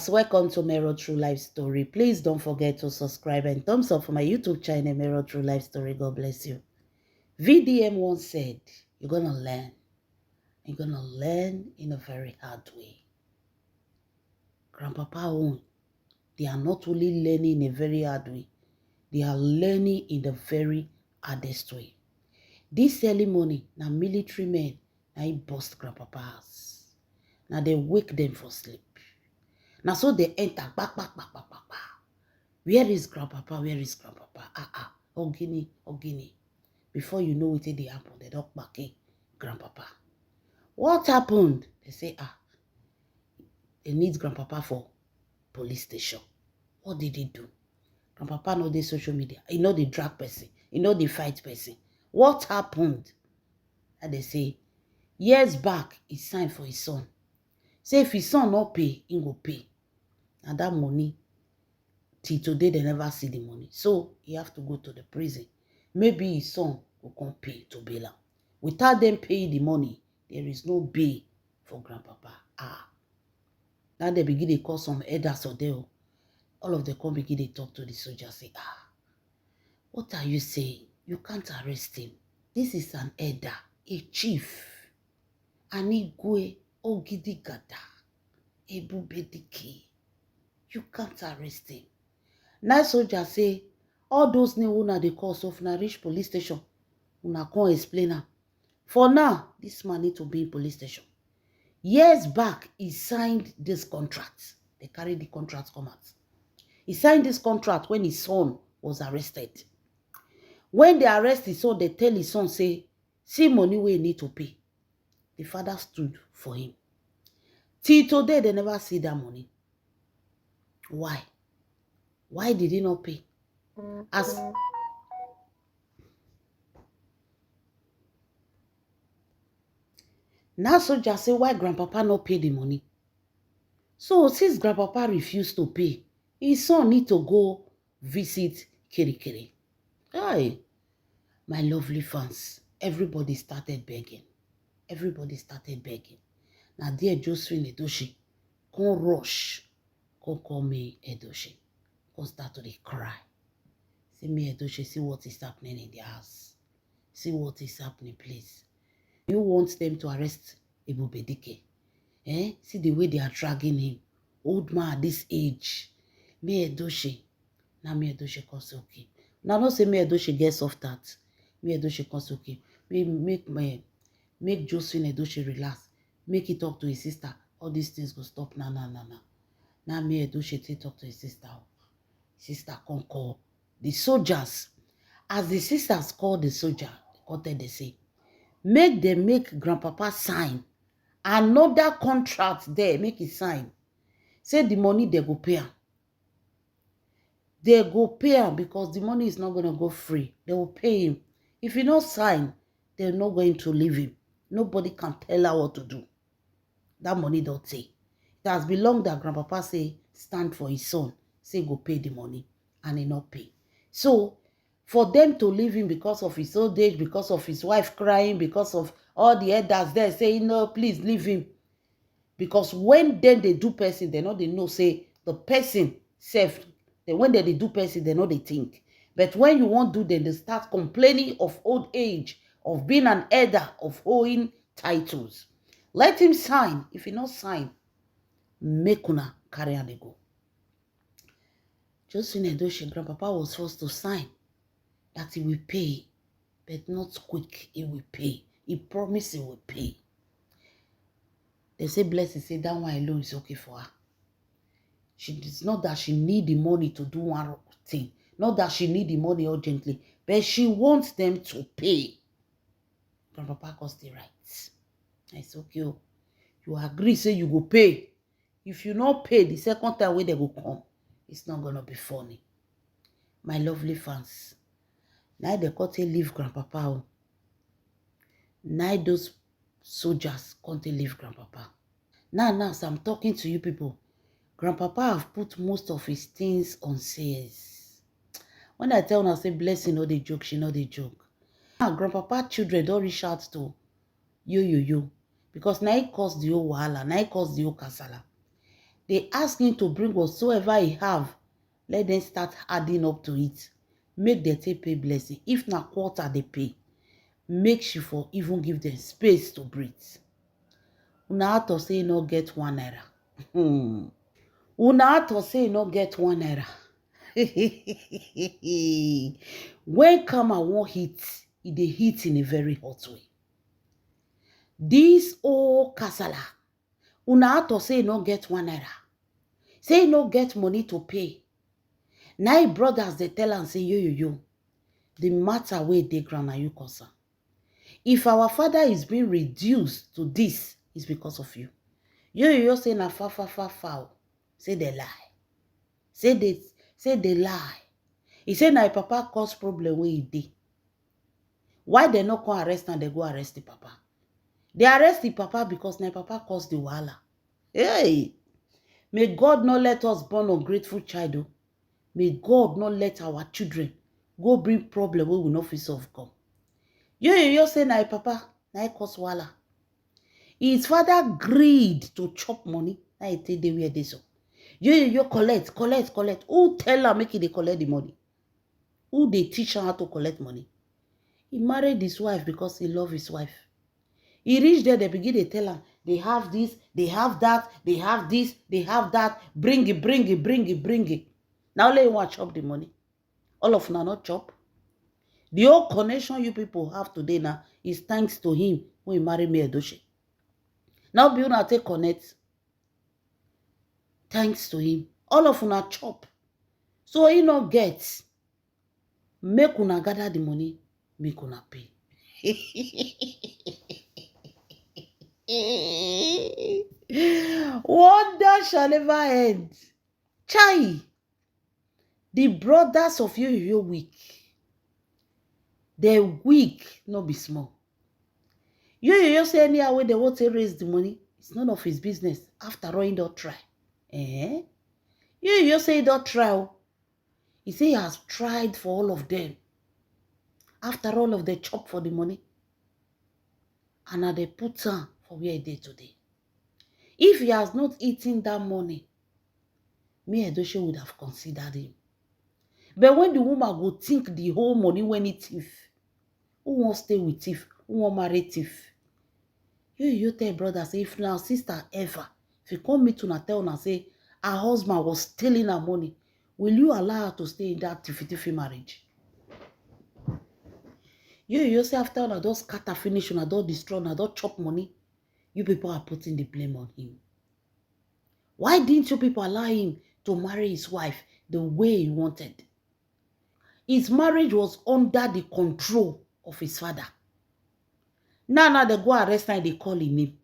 Welcome to Mero True Life Story. Please don't forget to subscribe and thumbs up for my YouTube channel, Mero True Life Story. God bless you. VDM once said, you're going to learn. You're going to learn in a very hard way. Grandpapa own, they are not only learning in a very hard way, they are learning in the very hardest way. This early morning, now military men, now he bust Grandpapa house. Now they wake them for sleep. Now so they enter, back. Where is Grandpapa? Where is Grandpapa? Ogini. Before you know it, they happen. They don't back Grandpapa. What happened? They say, they need Grandpapa for police station. What did he do? Grandpapa know the social media. He know the drag person. He know the fight person. What happened? And they say, years back, he signed for his son. Say if his son not pay, he go pay. And that money, till today, they never see the money. So he have to go to the prison. Maybe his son will come pay to bail him. Without them paying the money, there is no bail for Grandpapa. Now they begin to call some elders or there. All of them come begin to talk to the soldier. Say, what are you saying? You can't arrest him. This is an elder, a chief. Anigwe Ogidigada. Ebubedike. You can't arrest him. Now soldier say, all those new una they call so if na reach police station, una can't explain her. For now, this man need to be in police station. Years back, he signed this contract. They carried the contract come out. He signed this contract when his son was arrested. When they arrest his son, they tell his son, say, see money we need to pay. The father stood for him. Till today, they never see that money. Why? Why did he not pay? As now soldier say, why Grandpapa not pay the money? So since Grandpapa refused to pay, his son need to go visit Kirikiri. Hey, my lovely fans, everybody started begging. Everybody started begging. Now dear Josephine Edochie, come rush, come call me Edochie. Come start to cry. See me Edochie, see what is happening in the house. See what is happening, please. You want them to arrest Ebubedike? See the way they are dragging him. Old man at this age. Me Edochie. Now me Edochie can say okay. Now not say me Edochie get soft heart. Me Edochie can say okay. Make Josephine Edochie relax. Make it talk to his sister. All these things go stop. Nah. Now me Edochie talk to his sister. Sister can call the soldiers. As the sisters call the soldier, they say, make them make Grandpapa sign another contract there. Make it sign. Say the money they go pay him. They go pay him because the money is not going to go free. They will pay him. If he not sign, they're not going to leave him. Nobody can tell her what to do. That money don't say. It has belonged that Grandpapa say stand for his son. Say go pay the money. And he not pay. So, for them to leave him because of his old age, because of his wife crying, because of all the elders there saying, no, please leave him. Because when then they do person, they know say the person self. Then when they do person, they know they think. But when you won't do them, they start complaining of old age, of being an elder, of holding titles. Let him sign. If he not sign, make una carry on the go. Josephine Edochie, Grandpapa was forced to sign that he will pay, but not quick. He will pay. He promised he will pay. They say Blessing say that one alone is okay for her. It's not that she need the money to do one thing. Not that she need the money urgently, but she wants them to pay. Grandpapa got the rights. It's okay. You agree, say you go pay. If you not pay, the second time when they go come, it's not going to be funny. My lovely fans. Now they can't leave Grandpapa. Now those soldiers can't leave Grandpapa. Now, as I'm talking to you people, Grandpapa have put most of his things on sales. When I tell her, I say Blessing, no they joke, she know they joke. Now, Grandpapa children don't reach out to you. Because now it caused the whole wahala, now it caused the whole kasala. They ask him to bring whatsoever he have. Let them start adding up to it. Make them take pay blessing. If na quarter they pay, make she for even give them space to breathe. Una to say no get 1 naira. Una to say no get 1 naira. When karma wan hit, e dey hit in a very hot way. This old kasala, una to say no get 1 naira. Say no get money to pay. Now brothers they tell am say yo. The matter wey dey ground na you concern. If our father is being reduced to this, it's because of you. Yo say na fa. Say they lie. Say they lie. He say na papa cause problem wey he dey. Why they not come arrest and they go arrest the papa? They arrest the papa because na papa cause the wahala. Hey, may God not let us born ungrateful child. Oh. May God not let our children go bring problem wey we no fit solve come. Yo say na papa na cause wahala. His father greed to chop money. Na he take dey where dey so. Yo collect. Who tell am make he dey collect the money? Who dey teach am how to collect money? He married his wife because he love his wife. He reach there, they begin to tell am, they have this, they have that, they have this, they have that. Bring it. Now only you want to chop the money. All of them not chop. The whole connection you people have today now is thanks to him when he married me Edochie. Now be una take connect. Thanks to him. All of una chop. So he no get. Make una gather the money. Make una pay. Wonder shall never end. Chai. The brothers of you weak. They're weak, not be small. You say anyhow when they want to raise the money, it's none of his business. After all, he don't try. You say he don't try. He say he has tried for all of them. After all of the chop for the money. And now they put on for where he did today. If he has not eaten that money, me Edochie would have considered him. But when the woman go think the whole money when he thief, who won't stay with thief? Who won't marry thief? You tell brother, say if now sister ever, if you come meet una tell una say her husband was stealing her money, will you allow her to stay in that tiffy marriage? You say after una don scatter finish, una don destroy, una don chop money, you people are putting the blame on him. Why didn't you people allow him to marry his wife the way he wanted? His marriage was under the control of his father. Now they go arrest and they call him name.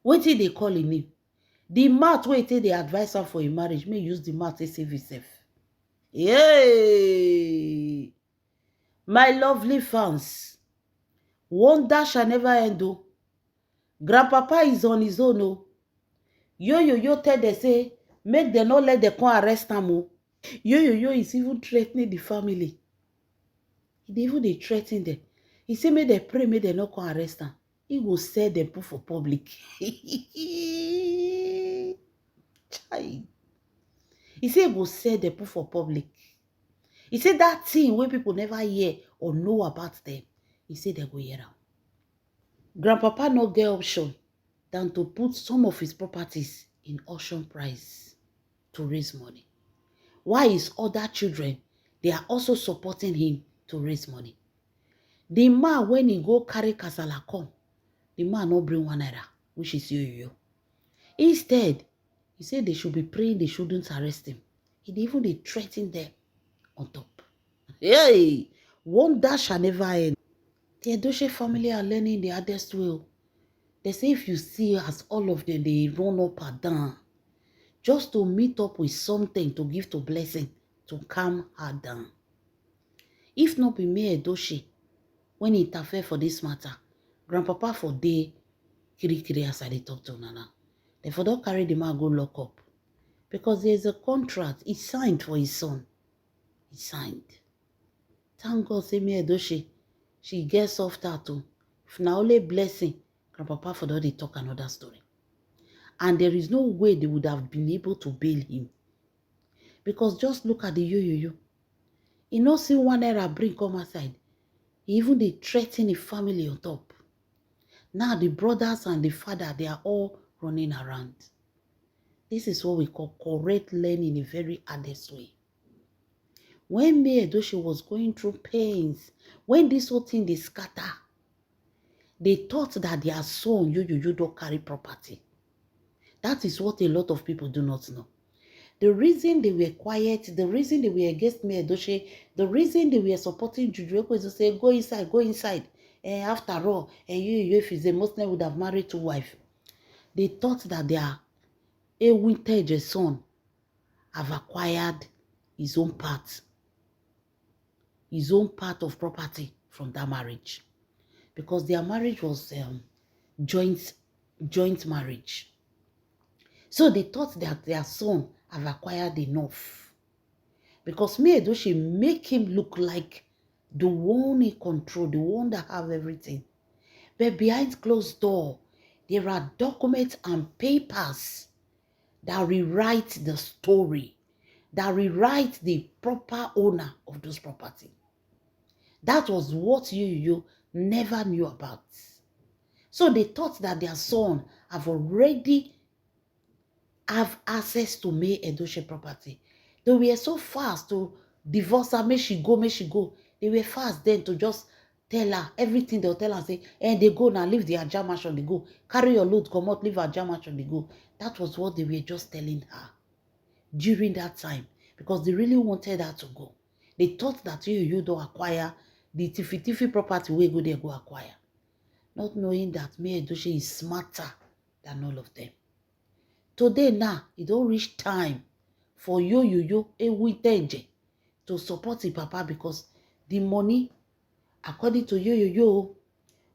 What did they call him name? The mouth wey take the advice for a marriage may use the mouth to save himself. Yay! My lovely fans, wonder shall never end. Oh. Grandpapa is on his own. Oh. Yo tell them say make them not let them come arrest him. Oh. Yo is even threatening the family. He even they threaten them. He say make they pray, make they not come arrest him. He will sell them put for public. Chai. He say he will sell them put for public. He said that thing where people never hear or know about them. He said they go hear them. Grandpapa no get option than to put some of his properties in auction price to raise money. Why his other children, they are also supporting him to raise money. The man, when he go carry kasala come, the man no bring 1 naira, which is yo. Instead, he said they should be praying they shouldn't arrest him. He even they threaten them on top. Hey, wonder shall never end. The Edochie family are learning the hardest way. They say if you see as all of them, they run up and down just to meet up with something to give to blessing to calm her down. If not be me Edochie, when he interfere for this matter, Grandpapa for day kiri as I dey talk to Nana. They for don't carry the man go lock up. Because there's a contract. He signed for his son. He signed. Thank God say me Edochie, she gets off that too. If na only blessing, Grandpapa for don't talk another story. And there is no way they would have been able to bail him. Because just look at the yo-yo-yo. He no see 1 naira bring come outside. He even they threaten the family on top. Now the brothers and the father, they are all running around. This is what we call correct learning in a very honest way. When May Edochie was going through pains, when this whole thing they scatter, they thought that their son, you don't carry property. That is what a lot of people do not know. The reason they were quiet, the reason they were against May Edochie, the reason they were supporting Juju Ekwe is to say, go inside, go inside. After all, you, if he's a Muslim, would have married 2 wives. They thought that their Ewinteje son have acquired his own part of property from that marriage. Because their marriage was joint marriage. So they thought that their son have acquired enough. Because May Edochie make him look like the one in control, the one that have everything. But behind closed door, there are documents and papers that rewrite the story, that rewrite the proper owner of those property. That was what you never knew about. So they thought that their son have already have access to May Edochie property. They were so fast to divorce her, may she go. They were fast then to just tell her everything. They'll tell her, say, and they go now, leave the Ajah mansion, they go. Carry your load, come out, leave Ajah mansion, they go. That was what they were just telling her during that time, because they really wanted her to go. They thought that you don't acquire the tiffy property, we go there, go acquire. Not knowing that May Edochie is smarter than all of them. Today now, it don't reach time for Ewinteje to support his papa, because the money, according to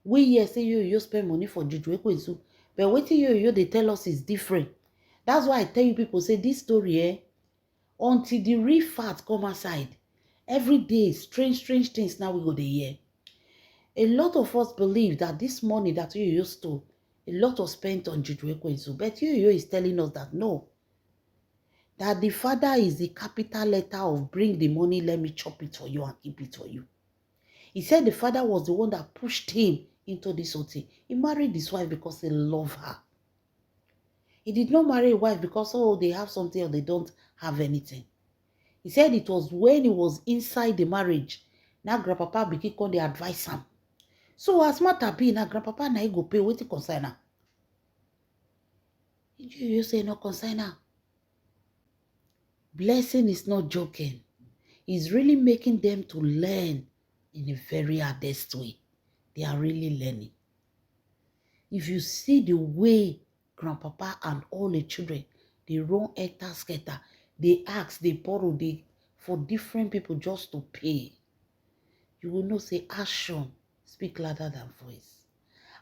we here say spend money for Juju Ekwensu, but wetin they tell us is different. That's why I tell you people, say this story, until the real fact come aside, every day, strange things now we go to hear. A lot of us believe that this money that stole, a lot was spent on Juju Ekwensu, but is telling us that no, that the father is the capital letter of bring the money, let me chop it for you and keep it for you. He said the father was the one that pushed him into this whole thing. He married his wife because he loved her. He did not marry a wife because, they have something or they don't have anything. He said it was when he was inside the marriage, now grandpapa begin come dey advise him. So as matter be, now grandpapa na he go pay wetin concern am. You say no concern am. Blessing is not joking. It's really making them to learn in a very honest way. They are really learning. If you see the way grandpapa and all the children, they run scatter, they ask, they borrow, for different people just to pay, you will know say action speak louder than voice.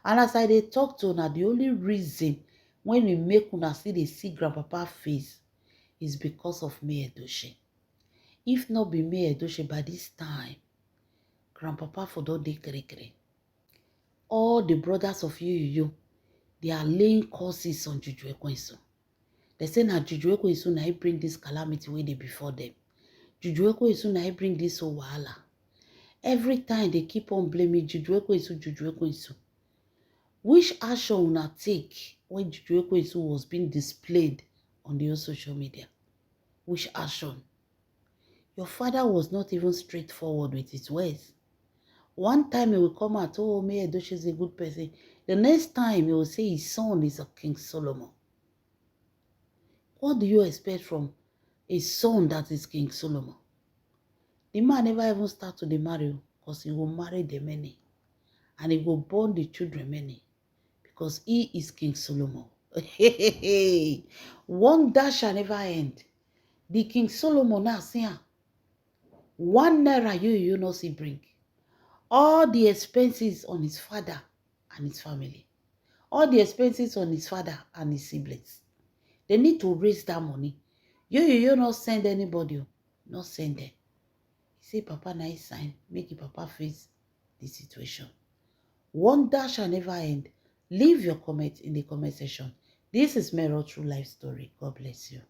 And as I dey talk to una, the only reason when we make una see grandpapa face is because of May Edochie. If not be May Edochie, by this time, grandpapa for don dey kere. All the brothers of you, they are laying curses on Juju Ekwensu. They say na Juju Ekwensu na he bring this calamity way they before them. Juju Ekwensu na he bring this whole wahala. Every time they keep on blaming Juju Ekwensu. Which action una take when Juju Ekwensu was being displayed on the social media? Which action? Your father was not even straightforward with his words. One time he will come out, May Edochie is a good person. The next time he will say his son is a King Solomon. What do you expect from a son that is King Solomon? The man never even start to marry, because he will marry the many. And he will born the children many. Because he is King Solomon. Wonder shall never end. The King Solomon now see 1 naira you know see bring. All the expenses on his father and his family. All the expenses on his father and his siblings. They need to raise that money. You not send anybody. Not send them. He say, Papa na he sign. Make your papa face the situation. Wonder shall never end. Leave your comment in the comment section. This is Mero True Life Story. God bless you.